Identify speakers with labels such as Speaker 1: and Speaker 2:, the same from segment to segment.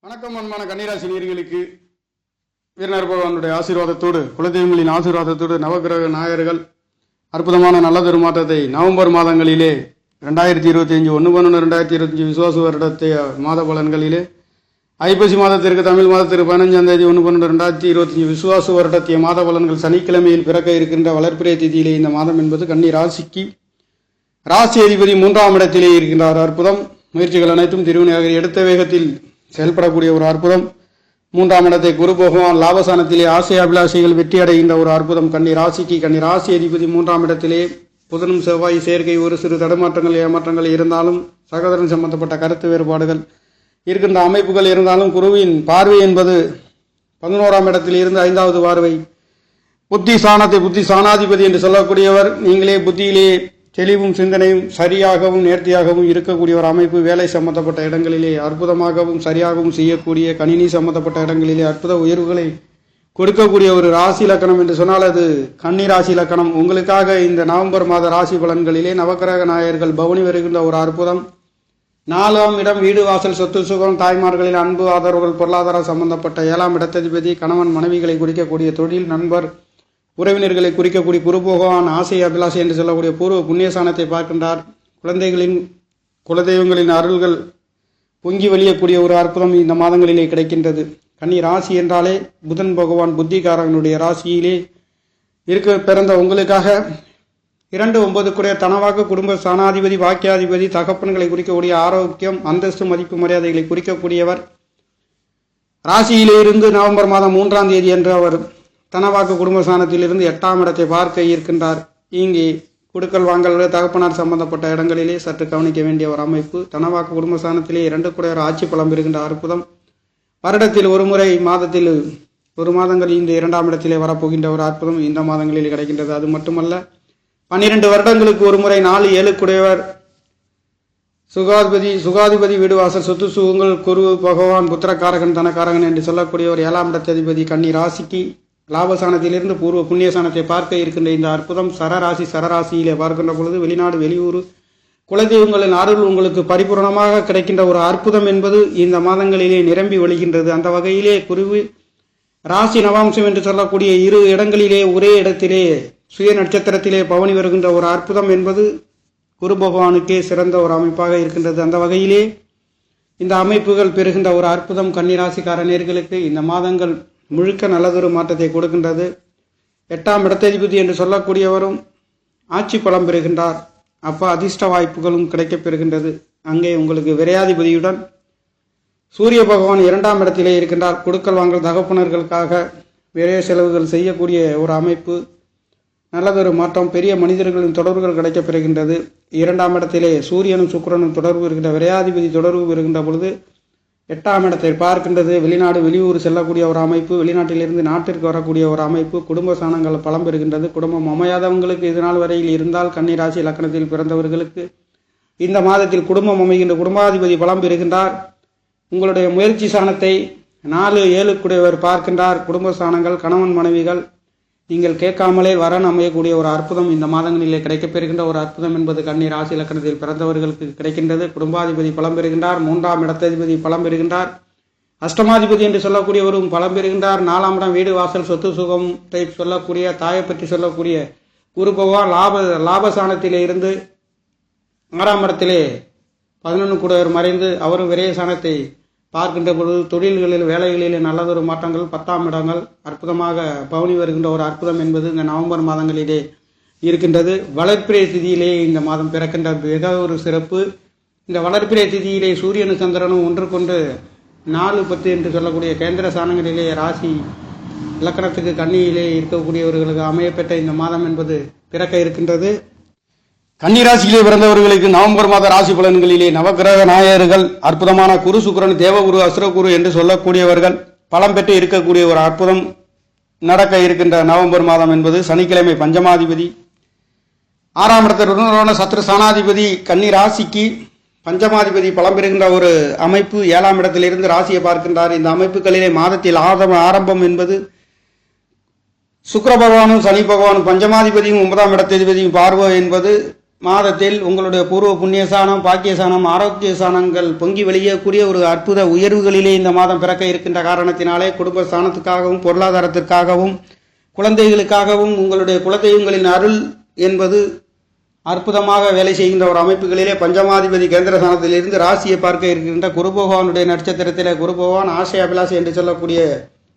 Speaker 1: வணக்கம் அன்பான கன்னிராசி நேயர்களுக்கு வீரனர் பகவானுடைய ஆசீர்வாதத்தோடு குலதெய்வங்களின் ஆசீர்வாதத்தோடு நவகிரக நாயர்கள் அற்புதமான நல்லதொரு மாற்றத்தை நவம்பர் மாதங்களிலே 2025 1/1/2025 விசுவாச வருடத்தை மாத பலன்களிலே ஐப்பசி மாதத்திற்கு தமிழ் மாதத்திற்கு 15ஆம் தேதி 1/12/2025 விசுவாச வருடத்திய மாத பலன்கள் சனிக்கிழமையில் பிறக்க இருக்கின்ற வளர்ப்பிறை திதியிலே இந்த மாதம் என்பது கன்னி ராசிக்கு ராசி அதிபதி 3ஆம் இடத்திலே இருக்கின்றார். அற்புதம். முயற்சிகள் அனைத்தும் திருவினையாக எடுத்த வேகத்தில் செயல்படக்கூடிய ஒரு அற்புதம். 3ஆம் இடத்தை குரு பகவான் லாபசானத்திலே ஆசை அபிலாஷைகள் வெற்றி அடைகின்ற ஒரு அற்புதம். கன்னி ராசி அதிபதி 3ஆம் இடத்திலே புதனும் செவ்வாய் சேர்க்கை ஒரு சிறு தடுமாற்றங்கள் ஏமாற்றங்கள் இருந்தாலும் சகோதரன் சம்பந்தப்பட்ட கருத்து வேறுபாடுகள் இருக்கின்ற அமைப்புகள் இருந்தாலும் குருவின் பார்வை என்பது 11ஆம் இடத்தில் இருந்து 5வது பார்வை. புத்தி சாணாதிபதி என்று சொல்லக்கூடியவர். நீங்களே புத்தியிலே தெளிவும் சிந்தனையும் சரியாகவும் நேர்த்தியாகவும் இருக்கக்கூடிய ஒரு அமைப்பு. வேலை சம்பந்தப்பட்ட இடங்களிலே அற்புதமாகவும் சரியாகவும் செய்யக்கூடிய, கணினி சம்பந்தப்பட்ட இடங்களிலே அற்புத உயர்வுகளை கொடுக்கக்கூடிய ஒரு ராசி இலக்கணம் என்று சொன்னால் அது கன்னி ராசி இலக்கணம். உங்களுக்காக இந்த நவம்பர் மாத ராசி பலன்களிலே நவக்கிரக நாயர்கள் பவனி வருகின்ற ஒரு அற்புதம். 4ஆம் இடம் வீடு வாசல் சொத்து சுகம் தாய்மார்களில் அன்பு ஆதரவுகள் பொருளாதாரம் சம்பந்தப்பட்ட 7ஆம் இடத்ததிபதி கணவன் மனைவிகளை குறிக்கக்கூடிய தொழில் நண்பர் உறவினர்களை குறிக்கக்கூடிய குரு பகவான் ஆசை அபிலாஷை என்று சொல்லக்கூடிய பூர்வ புண்ணியசானத்தை பார்க்கின்றார். குலதெய்வங்களின் அருள்கள் பொங்கி வழியக்கூடிய ஒரு அற்புதம் இந்த மாதங்களிலே கிடைக்கின்றது. கன்னி ராசி என்றாலே புதன் பகவான் புத்திகாரனுடைய ராசியிலே இருக்க பிறந்த உங்களுக்காக 2-9 தனவாக்கு குடும்ப ஸ்தானாதிபதி வாக்கியாதிபதி தகப்பன்களை குறிக்கக்கூடிய ஆரோக்கியம் அந்தஸ்து மதிப்பு மரியாதைகளை குறிக்கக்கூடியவர். ராசியிலே இருந்து நவம்பர் மாதம் 3ஆம் தேதி என்று அவர் தனவாக்கு குடும்பஸ்தானத்திலிருந்து 8ஆம் இடத்தை பார்க்க இருக்கின்றார். இங்கே குடுக்கல் வாங்கல் தகப்பனார் சம்பந்தப்பட்ட இடங்களிலே சற்று கவனிக்க வேண்டிய ஒரு அமைப்பு. தனவாக்கு குடும்பஸ்தானத்திலே 2 ஆட்சி பலம் இருக்கின்ற அற்புதம். வருடத்தில் ஒரு முறை, மாதத்தில் ஒரு மாதங்கள் இந்த 2ஆம் இடத்திலே வரப்போகின்ற ஒரு அற்புதம் இந்த மாதங்களில் கிடைக்கின்றது. அது மட்டுமல்ல, 12 வருடங்களுக்கு ஒரு முறை 4-7 சுகாதிபதி வீடு வாசல் சொத்து சுகங்கள் குரு பகவான் புத்திரக்காரகன் தனக்காரகன் என்று சொல்லக்கூடிய ஒரு 7ஆம் இடத்ததிபதி கன்னி ராசிக்கு லாபசானத்திலிருந்து பூர்வ புண்ணியசானத்தை பார்க்க இருக்கின்ற இந்த அற்புதம் சரராசியிலே பார்க்கின்ற பொழுது வெளிநாடு வெளியூர் குலதெய்வங்களின் அருள் உங்களுக்கு பரிபூர்ணமாக கிடைக்கின்ற ஒரு அற்புதம் என்பது இந்த மாதங்களிலே நிரம்பி வழிகின்றது. அந்த வகையிலே குருவு ராசி நவாம்சம் என்று சொல்லக்கூடிய 2 இடங்களிலே ஒரே இடத்திலே சுய நட்சத்திரத்திலே பவனி வருகின்ற ஒரு அற்புதம் என்பது குரு பகவானுக்கே சிறந்த ஒரு அமைப்பாக இருக்கின்றது. அந்த வகையிலே இந்த அமைப்புகள் பெறுகின்ற ஒரு அற்புதம் கன்னிராசிக்காரர்களுக்கு இந்த மாதங்கள் முழுக்க நல்லதொரு மாற்றத்தை கொடுக்கின்றது. 8ஆம் இடத்ததிபதி என்று சொல்லக்கூடியவரும் ஆட்சி பலம் பெறுகின்றார். அப்போ அதிர்ஷ்ட வாய்ப்புகளும் கிடைக்கப் பெறுகின்றது. அங்கே உங்களுக்கு விரையாதிபதியுடன் சூரிய பகவான் 2ஆம் இடத்திலே இருக்கின்றார். கொடுக்கல் வாங்கல் தகப்பனர்களுக்காக விரைய செலவுகள் செய்யக்கூடிய ஒரு அமைப்பு. நல்லதொரு மாற்றம். பெரிய மனிதர்களின் தொடர்புகள் கிடைக்கப் பெறுகின்றது. 2ஆம் இடத்திலே சூரியனும் சுக்கிரனும் தொடர்பு இருக்கின்ற விரையாதிபதி தொடர்பு இருக்கின்ற பொழுது 8ஆம் இடத்தை பார்க்கின்றது. வெளிநாடு வெளியூர் செல்லக்கூடிய ஒரு அமைப்பு. வெளிநாட்டிலிருந்து நாட்டிற்கு வரக்கூடிய ஒரு அமைப்பு. குடும்ப சாணங்கள் பலம் பெறுகின்றது. குடும்பம் அமையாதவங்களுக்கு இதனால் வரையில் இருந்தால் கன்னிராசி லக்னத்தில் பிறந்தவர்களுக்கு இந்த மாதத்தில் குடும்பம் அமைகின்ற குடும்பாதிபதி பலம் பெறுகின்றார். உங்களுடைய முயற்சி சாணத்தை 4-7 பார்க்கின்றார். குடும்ப சாணங்கள் கணவன் மனைவிகள் நீங்கள் கேட்காமலே வரன் அமையக்கூடிய ஒரு அற்புதம் இந்த மாதங்களிலே கிடைக்கப்பெறுகின்ற ஒரு அற்புதம் என்பது கன்னி ராசி இலக்கணத்தில் பிறந்தவர்களுக்கு கிடைக்கின்றது. குடும்பாதிபதி பலம் பெறுகின்றார். 3ஆம் இடத்ததிபதி பலம் பெறுகின்றார். அஷ்டமாதிபதி என்று சொல்லக்கூடியவரும் பலம் பெறுகின்றார். 4ஆம் இடம் வீடு வாசல் சொத்து சுகத்தை சொல்லக்கூடிய தாயை பற்றி சொல்லக்கூடிய குரு பகவான் லாபசானத்திலே இருந்து 6ஆம் இடத்திலே 11 மறைந்து அவரும் விரைய சாணத்தை பார்க்கின்ற பொழுது தொழில்களில் வேலைகளில் நல்லதொரு மாற்றங்கள். 10ஆம் இடங்கள் அற்புதமாக பவனி வருகின்ற ஒரு அற்புதம் என்பது இந்த நவம்பர் மாதங்களிலே இருக்கின்றது. வளர்ப்பிறை திதியிலே இந்த மாதம் பிறக்கின்ற மிக ஒரு சிறப்பு. இந்த வளர்ப்பிறை திதியிலே சூரியனும் சந்திரனும் ஒன்றுக்கொன்று 4-10 என்று சொல்லக்கூடிய கேந்திர சாணங்களிலே ராசி இலக்கணத்துக்கு கன்னியிலே இருக்கக்கூடியவர்களுக்கு அமையப்பெற்ற இந்த மாதம் என்பது பிறக்க இருக்கின்றது. கன்னிராசியிலே பிறந்தவர்களுக்கு நவம்பர் மாத ராசி பலன்களிலே நவகிரக நாயர்கள் அற்புதமான குரு சுக்கிரன் தேவகுரு அசுரகுரு என்று சொல்லக்கூடியவர்கள் பலம் பெற்று இருக்கக்கூடிய ஒரு அற்புதம் நடக்க இருக்கின்ற நவம்பர் மாதம் என்பது சனிக்கிழமை பஞ்சமாதிபதி 6ஆம் இடத்திற்கு சத்ரு ஸ்தானாதிபதி கன்னி ராசிக்கு பஞ்சமாதிபதி பலம் பெறுகின்ற ஒரு அமைப்பு. 7ஆம் இடத்திலிருந்து ராசியை பார்க்கின்றார். இந்த அமைப்புகளிலே மாதத்தில் ஆரம்பம் என்பது சுக்கிர பகவானும் சனி பகவானும் பஞ்சமாதிபதியும் 9ஆம் இடத்ததிபதியும் பார்வை என்பது மாதத்தில் உங்களுடைய பூர்வ புண்ணியசானம், பாக்கியசானம், ஆரோக்கிய சானங்கள் பொங்கி வெளியக்கூடிய ஒரு அற்புத உயர்வுகளிலே இந்த மாதம் பிறக்க இருக்கின்ற காரணத்தினாலே குடும்ப ஸ்தானத்துக்காகவும் பொருளாதாரத்திற்காகவும் குழந்தைகளுக்காகவும் உங்களுடைய குலதெய்வங்களின் அருள் என்பது அற்புதமாக வேலை செய்கின்ற ஒரு அமைப்புகளிலே பஞ்சமாதிபதி கேந்திர ஸ்தானத்திலிருந்து ராசியை பார்க்க இருக்கின்ற குரு பகவானுடைய நட்சத்திரத்திலே குரு பகவான் ஆசை அபிலாஷை என்று சொல்லக்கூடிய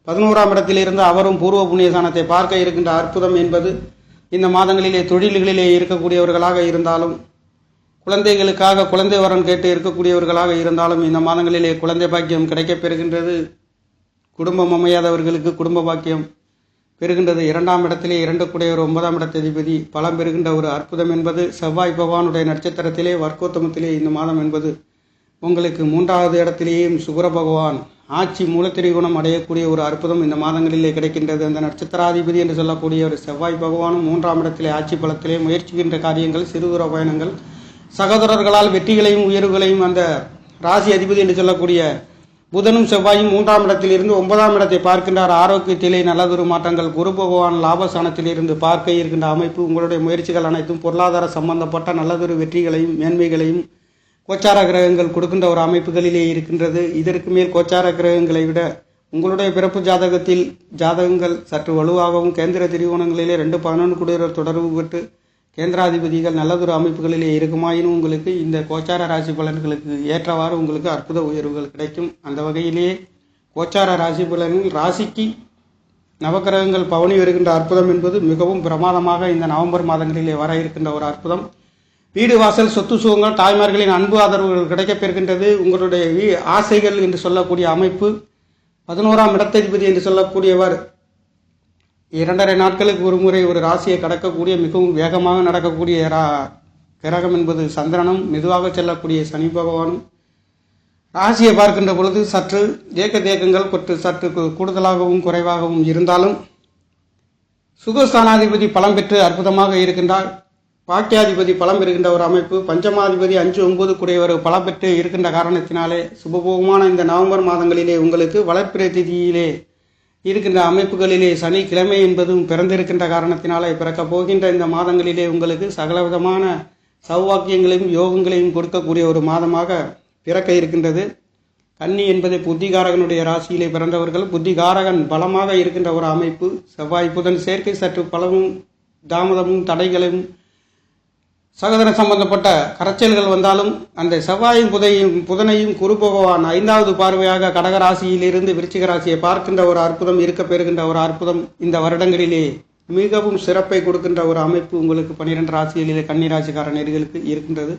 Speaker 1: 11ஆம் இடத்திலிருந்து அவரும் பூர்வ புண்ணியசானத்தை பார்க்க இருக்கின்ற அற்புதம் என்பது இந்த மாதங்களிலே தொழில்களிலே இருக்கக்கூடியவர்களாக இருந்தாலும் குழந்தைகளுக்காக குழந்தை வரம் கேட்டு இருக்கக்கூடியவர்களாக இருந்தாலும் இந்த மாதங்களிலே குழந்தை பாக்கியம் கிடைக்கப் பெறுகின்றது. குடும்பம் அமையாதவர்களுக்கு குடும்ப பாக்கியம் பெறுகின்றது. 2ஆம் இடத்திலே 2 கூடையவர் 9ஆம் இடத்ததிபதி பலம் பெறுகின்ற ஒரு அற்புதம் என்பது செவ்வாய் பகவானுடைய நட்சத்திரத்திலே வர்க்கோத்தமத்திலே இந்த மாதம் என்பது உங்களுக்கு 3வது இடத்திலேயும் சுக்கிர பகவான் ஆட்சி மூலத்திரிகுணம் அடையக்கூடிய ஒரு அற்புதம் இந்த மாதங்களிலே கிடைக்கின்றது. அந்த நட்சத்திராதிபதி என்று சொல்லக்கூடிய ஒரு செவ்வாய் பகவானும் 3ஆம் இடத்திலே ஆட்சி பலத்திலே முயற்சிக்கின்ற காரியங்கள், சிறுதூர பயணங்கள், சகோதரர்களால் வெற்றிகளையும் உயர்வுகளையும், அந்த ராசி அதிபதி என்று சொல்லக்கூடிய புதனும் செவ்வாயும் 3ஆம் இடத்திலிருந்து 9ஆம் இடத்தை பார்க்கின்றார். ஆரோக்கியத்திலே நல்லதொரு மாற்றங்கள். குரு பகவான் லாபஸ்தானத்திலிருந்து பார்க்க இருக்கின்ற அமைப்பு உங்களுடைய முயற்சிகள் அனைத்தும் பொருளாதார சம்பந்தப்பட்ட நல்லதொரு வெற்றிகளையும் மேன்மைகளையும் கோச்சார கிரகங்கள் கொடுக்கின்ற ஒரு அமைப்புகளிலே இருக்கின்றது. இதற்கு மேல் கோச்சார கிரகங்களை விட உங்களுடைய பிறப்பு ஜாதகங்கள் சற்று வலுவாகவும் கேந்திர திரிகோணங்களிலே 2-11 கூடியவர் தொடர்பு பெற்று கேந்திராதிபதிகள் நல்லதொரு அமைப்புகளிலே இருக்குமாயினும் உங்களுக்கு இந்த கோச்சார ராசி பலன்களுக்கு ஏற்றவாறு உங்களுக்கு அற்புத உயர்வுகள் கிடைக்கும். அந்த வகையிலேயே கோச்சார ராசி பலன்கள் ராசிக்கு நவக்கிரகங்கள் பவனி வருகின்ற அற்புதம் என்பது மிகவும் பிரமாதமாக இந்த நவம்பர் மாதங்களிலே வர இருக்கின்ற ஒரு அற்புதம். வீடு வாசல் சொத்து சுகங்கள், தாய்மார்களின் அன்பு ஆதரவுகள் கிடைக்கப் பெறுகின்றது. உங்களுடைய ஆசைகள் என்று சொல்லக்கூடிய அமைப்பு 11ஆம் இடத்ததிபதி என்று சொல்லக்கூடியவர் 2.5 நாட்களுக்கு ஒரு முறை ஒரு ராசியை கடக்கக்கூடிய மிகவும் வேகமாக நடக்கக்கூடிய கிரகம் என்பது சந்திரனும், மெதுவாக செல்லக்கூடிய சனி பகவானும் ராசியை பார்க்கின்ற பொழுது சற்று தேக்கங்கள் சற்று கூடுதலாகவும் குறைவாகவும் இருந்தாலும் சுகஸ்தானாதிபதி பலம் பெற்று அற்புதமாக இருக்கின்றார். பாக்கியாதிபதி பலம் பெறுகின்ற ஒரு அமைப்பு, பஞ்சமாதிபதி 5-9 கூடியவர் பலம் பெற்று இருக்கின்ற காரணத்தினாலே சுபபோகமான இந்த நவம்பர் மாதங்களிலே உங்களுக்கு வளர்ப்பிறை திதியிலே இருக்கின்ற அமைப்புகளிலே சனிக்கிழமை என்பதும் பிறந்திருக்கின்ற காரணத்தினாலே பிறக்கப் போகின்ற இந்த மாதங்களிலே உங்களுக்கு சகலவிதமான சௌவாக்கியங்களையும் யோகங்களையும் கொடுக்கக்கூடிய ஒரு மாதமாக பிறக்க இருக்கின்றது. கன்னி என்பதை புத்திகாரகனுடைய ராசியிலே பிறந்தவர்கள். புத்திகாரகன் பலமாக இருக்கின்ற ஒரு அமைப்பு. செவ்வாய் புதன் சேர்க்கை சற்று பலமும் தாமதமும் தடைகளும் சகோதர சம்பந்தப்பட்ட கரைச்சல்கள் வந்தாலும் அந்த செவ்வாயும் புதனையும் குரு பகவான் 5வது பார்வையாக கடக ராசியிலிருந்து விருச்சிக ராசியை பார்க்கின்ற ஒரு அற்புதம் இருக்க பெறுகின்ற ஒரு அற்புதம் இந்த வருடங்களிலே மிகவும் சிறப்பை கொடுக்கின்ற ஒரு அமைப்பு உங்களுக்கு 12 ராசிகளிலே கன்னி ராசிக்காரர்களுக்கு இருக்கின்றது.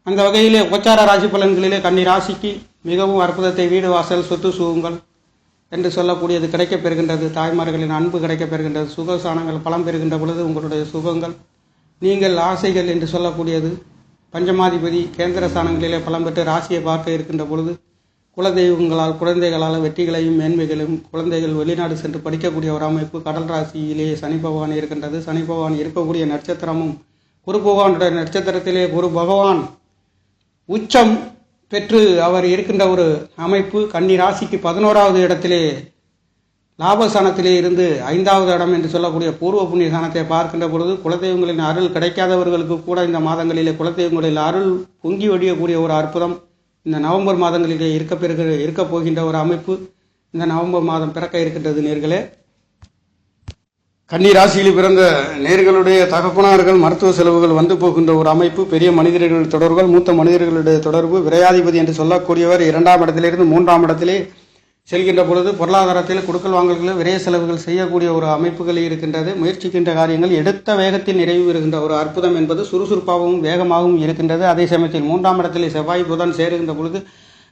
Speaker 1: அந்த வகையிலே கோச்சார ராசி பலன்களிலே கன்னி ராசிக்கு மிகவும் அற்புதத்தை வீடு வாசல் சொத்து சுகங்கள் என்று சொல்லக்கூடியது கிடைக்கப் பெறுகின்றது. தாய்மார்களின் அன்பு கிடைக்கப் பெறுகின்றது. சுகசானங்கள் பலம் பெறுகின்ற பொழுது உங்களுடைய சுகங்கள் நீங்கள் ஆசைகள் என்று சொல்லக்கூடியது பஞ்சமாதிபதி கேந்திர ஸ்தானங்களிலே பலம் பெற்று ராசியை பார்க்க இருக்கின்ற பொழுது குலதெய்வங்களால் குழந்தைகளால் வெற்றிகளையும் மேன்மைகளையும், குழந்தைகள் வெளிநாடு சென்று படிக்கக்கூடிய ஒரு அமைப்பு கடல் ராசியிலே சனி பகவான் இருக்கின்றது. சனி பகவான் இருக்கக்கூடிய நட்சத்திரமும் குரு பகவானுடைய நட்சத்திரத்திலே குரு பகவான் உச்சம் பெற்று அவர் இருக்கின்ற ஒரு அமைப்பு. கன்னி ராசிக்கு 11வது இடத்திலே லாபஸ்தானத்திலே இருந்து 5வது இடம் என்று சொல்லக்கூடிய பூர்வ புண்ணிய ஸ்தானத்தை பார்க்கின்ற பொழுது குலதெய்வங்களின் அருள் கிடைக்காதவர்களுக்கு கூட இந்த மாதங்களிலே குலதெய்வங்களில் அருள் பொங்கி வடியக்கூடிய ஒரு அற்புதம் இந்த நவம்பர் மாதங்களிலே இருக்கப் போகின்ற ஒரு அமைப்பு இந்த நவம்பர் மாதம் பிறக்க இருக்கின்றது. நேர்களே, கன்னி ராசியில் பிறந்த நேர்களுடைய தகப்பனார்கள் மருத்துவ செலவுகள் வந்து போகின்ற ஒரு அமைப்பு, பெரிய மனிதர்களுடைய தொடர்புகள், மூத்த மனிதர்களுடைய தொடர்பு, விரையாதிபதி என்று சொல்லக்கூடியவர் 2ஆம் இடத்திலிருந்து 3ஆம் இடத்திலே செல்கின்ற பொழுது பொருளாதாரத்தில் கொடுக்கல் வாங்கல்கள் விரைய செலவுகள் செய்யக்கூடிய ஒரு அமைப்புகள் இருக்கின்றது. முயற்சிக்கின்ற காரியங்கள் எடுத்த வேகத்தில் நிறைவு பெறுகின்ற ஒரு அற்புதம் என்பது சுறுசுறுப்பாகவும் வேகமாகவும் இருக்கின்றது. அதே சமயத்தில் 3ஆம் இடத்தில் செவ்வாய் புதன் சேருகின்ற பொழுது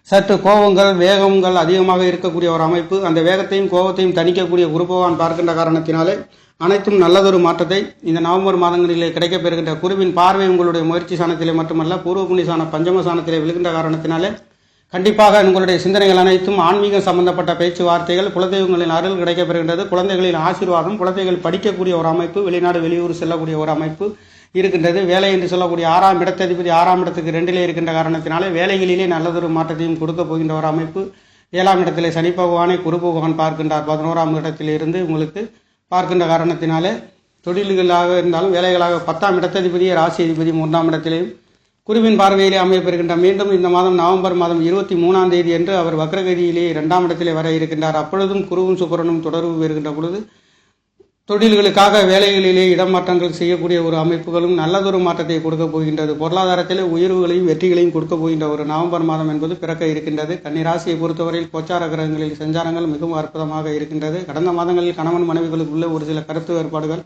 Speaker 1: சற்று கோபங்கள் வேகங்கள் அதிகமாக இருக்கக்கூடிய ஒரு அமைப்பு. அந்த வேகத்தையும் கோபத்தையும் தணிக்கக்கூடிய குரு பகவான் பார்க்கின்ற காரணத்தினாலே அனைத்தும் நல்லதொரு மாற்றத்தை இந்த நவம்பர் மாதங்களிலே கிடைக்கப் பெறுகின்ற குருவின் பார்வை உங்களுடைய முயற்சி சாணத்திலே மட்டுமல்ல பூர்வ புண்ணிய சாண பஞ்சம சாணத்திலே விழுகின்ற காரணத்தினாலே கண்டிப்பாக உங்களுடைய சிந்தனைகள் அனைத்தும் ஆன்மீகம் சம்பந்தப்பட்ட பேச்சுவார்த்தைகள், குலதெய்வங்களின் அருள் கிடைக்கப்பெறுகின்றது. குழந்தைகளின் ஆசீர்வாதம், குழந்தைகள் படிக்கக்கூடிய ஒரு அமைப்பு, வெளிநாடு வெளியூர் செல்லக்கூடிய ஒரு அமைப்பு இருக்கின்றது. வேலை என்று சொல்லக்கூடிய 6ஆம் இடத்ததிபதி 6ஆம் இடத்துக்கு 2லே இருக்கின்ற காரணத்தினாலே வேலைகளிலே நல்லதொரு மாற்றத்தையும் கொடுக்க போகின்ற ஒரு அமைப்பு. 7ஆம் இடத்திலே சனி பகவானை குரு பகவான் பார்க்கின்றார். 11ஆம் இடத்திலிருந்து உங்களுக்கு பார்க்கின்ற காரணத்தினாலே தொழில்களாக இருந்தாலும் வேலைகளாக 10ஆம் இடத்ததிபதியே ராசி அதிபதி 3ஆம் இடத்திலேயும் குருவின் பார்வையிலே அமையப்பெறுகின்ற மீண்டும் இந்த மாதம் நவம்பர் மாதம் 23ஆம் தேதி என்று அவர் வக்ரகதியிலே 2ஆம் இடத்திலே வர இருக்கின்றார். அப்பொழுதும் குருவும் சுக்கிரனும் தொடர்பு பெறுகின்ற பொழுது தொழில்களுக்காக வேலைகளிலே இடமாற்றங்கள் செய்யக்கூடிய ஒரு அமைப்புகளும் நல்லதொரு மாற்றத்தை கொடுக்க போகின்றது. பொருளாதாரத்திலே உயர்வுகளையும் வெற்றிகளையும் கொடுக்க போகின்ற ஒரு நவம்பர் மாதம் என்பது பிறக்க இருக்கின்றது. கன்னிராசியை பொறுத்தவரையில் கோச்சார கிரகங்களில் சஞ்சாரங்கள் மிகவும் அற்புதமாக இருக்கின்றது. கடந்த மாதங்களில் கணவன் மனைவிகளுக்குள்ள ஒரு சில கருத்து வேறுபாடுகள்,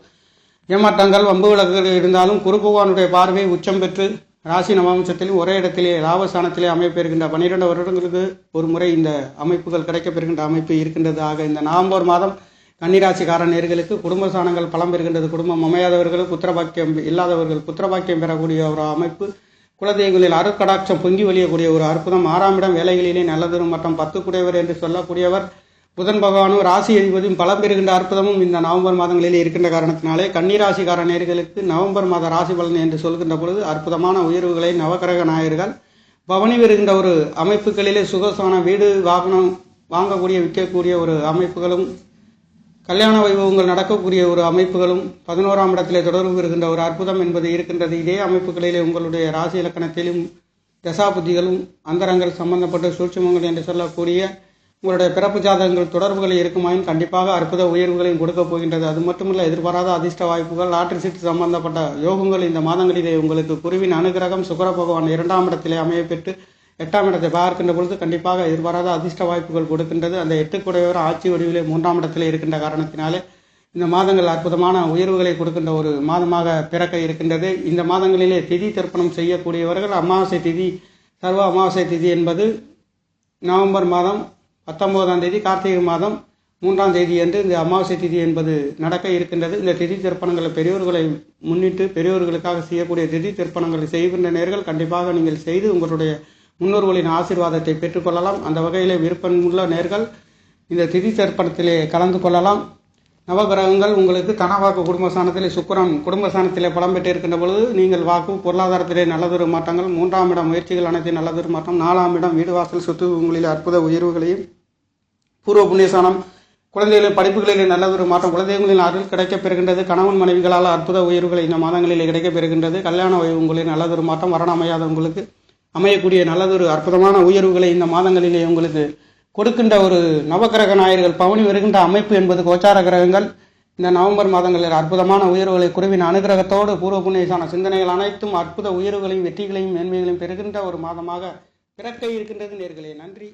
Speaker 1: ஏமாற்றங்கள், வம்பு வழக்குகள் இருந்தாலும் குரு பகவானுடைய பார்வை உச்சம் பெற்று ராசி நவாம்சத்திலும் ஒரே இடத்திலே லாபஸ்தானத்திலே அமைப்பெறுகின்ற 12 வருடங்களுக்கு ஒரு முறை இந்த அமைப்புகள் கிடைக்கப்பெறுகின்ற அமைப்பு இருக்கின்றது. ஆக இந்த நவம்பர் மாதம் கன்னிராசிக்கார நேர்களுக்கு குடும்ப ஸ்தானங்கள் பலம் பெறுகின்றது. குடும்பம் அமையாதவர்கள், புத்திரபாக்கியம் இல்லாதவர்கள் புத்திரபாக்கியம் பெறக்கூடிய ஒரு அமைப்பு, குலதெய்வங்களில் அருட்கடாட்சம் பொங்கி வழியக்கூடிய ஒரு அற்புதம். 6ஆம் இடம் வேலைகளிலே நல்லதொரு மற்றும் 10 குடையவர் என்று சொல்லக்கூடியவர் புதன் பகவானும் ராசி அதிபதியும் பலம் பெறுகின்ற அற்புதமும் இந்த நவம்பர் மாதங்களிலே இருக்கின்ற காரணத்தினாலே கன்னிராசிக்கார நேர்களுக்கு நவம்பர் மாத ராசி பலன் என்று சொல்கின்ற பொழுது அற்புதமான உயர்வுகளை நவக்கிரக நாயகர்கள் பவனி வருகின்ற ஒரு அமைப்புகளிலே சுகசான வீடு வாகனம் வாங்கக்கூடிய விற்கக்கூடிய ஒரு அமைப்புகளும், கல்யாண வைபவங்கள் நடக்கக்கூடிய ஒரு அமைப்புகளும் 11ஆம் இடத்திலே தொடர்பு வருகின்ற ஒரு அற்புதம் என்பது இருக்கின்றது. இதே அமைப்புகளிலே உங்களுடைய ராசி இலக்கணத்திலும் தசாபுத்திகளும் அந்தரங்கள் சம்பந்தப்பட்ட சூட்சுமங்கள் என்று சொல்லக்கூடிய உங்களுடைய பிறப்பு ஜாதகங்கள் தொடர்புகள் இருக்குமாயின் கண்டிப்பாக அற்புத உயர்வுகளையும் கொடுக்க போகின்றது. அது மட்டுமல்ல, எதிர்பாராத அதிர்ஷ்ட வாய்ப்புகள், லாட்டரி சீட்டு சம்பந்தப்பட்ட யோகங்கள் இந்த மாதங்களிலே உங்களுக்கு குருவின் அனுகிரகம் சுக்கிர பகவான் 2ஆம் இடத்திலே அமையப்பெற்று 8ஆம் இடத்தை பார்க்கின்ற பொழுது கண்டிப்பாக எதிர்பாராத அதிர்ஷ்ட வாய்ப்புகள் கொடுக்கின்றது. அந்த 8 குடையவர் ஆட்சி வடிவிலே 3ஆம் இடத்திலே இருக்கின்ற காரணத்தினாலே இந்த மாதங்கள் அற்புதமான உயர்வுகளை கொடுக்கின்ற ஒரு மாதமாக பிறக்க இருக்கின்றது. இந்த மாதங்களிலே திதி தர்ப்பணம் செய்யக்கூடியவர்கள் அமாவாசை திதி, சர்வ அமாவாசை திதி என்பது நவம்பர் மாதம் 19ஆம் தேதி கார்த்திகை மாதம் 3ஆம் தேதி என்று இந்த அமாவாசை திதி என்பது நடக்க இருக்கின்றது. இந்த திதி திருப்பணங்களை பெரியோர்களை முன்னிட்டு பெரியோர்களுக்காக செய்யக்கூடிய திதி திருப்பணங்களை செய்கின்ற நேர்கள் கண்டிப்பாக நீங்கள் செய்து உங்களுடைய முன்னோர்களின் ஆசீர்வாதத்தை பெற்றுக்கொள்ளலாம். அந்த வகையிலே விருப்பமுள்ள நேர்கள் இந்த திதி தர்ப்பணத்திலே கலந்து கொள்ளலாம். நவகிரகங்கள் உங்களுக்கு தனவாக்கு குடும்பஸ்தானத்திலே சுக்கிரன் குடும்பஸ்தானத்திலே பலம் பெற்று இருக்கின்ற பொழுது நீங்கள் வாக்கு பொருளாதாரத்திலே நல்லதொரு மாற்றங்கள், 3ஆம் இடம் முயற்சிகள் அனைத்து நல்லதொரு மாற்றம், 4ஆம் இடம் வீடு வாசல் சொத்து உங்களில் அற்புத உயர்வுகளையும், பூர்வ புண்ணியஸ்தானம் குழந்தைகளின் படிப்புகளிலே நல்லதொரு மாற்றம், குழந்தைகளின் அருள் கிடைக்கப் பெறுகின்றது. கணவன் மனைவிகளால் அற்புத உயர்வுகளை இந்த மாதங்களிலே கிடைக்கப் பெறுகின்றது. கல்யாண உங்களின் நல்லதொரு மாற்றம், வரண அமையாத உங்களுக்கு அமையக்கூடிய நல்லதொரு அற்புதமான உயர்வுகளை இந்த மாதங்களிலே உங்களுக்கு கொடுக்கின்ற ஒரு நவகிரக நாயர்கள் பவனி வருகின்ற அமைப்பு என்பது கோச்சார கிரகங்கள் இந்த நவம்பர் மாதங்களில் அற்புதமான உயர்வுகளை குருவின் அனுகிரகத்தோடு பூர்வ புண்ணியசான சிந்தனைகள் அனைத்தும் அற்புத உயர்வுகளையும் வெற்றிகளையும் மேன்மைகளையும் பெறுகின்ற ஒரு மாதமாக பிறக்க இருக்கின்றது. நேர்களே, நன்றி.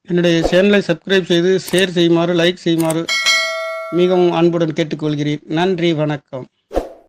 Speaker 1: என்னுடைய சேனலை சப்ஸ்கிரைப் செய்து ஷேர் செய்யுமாறு, லைக் செய்யுமாறு மிகவும் அன்புடன் கேட்டுக்கொள்கிறேன். நன்றி, வணக்கம்.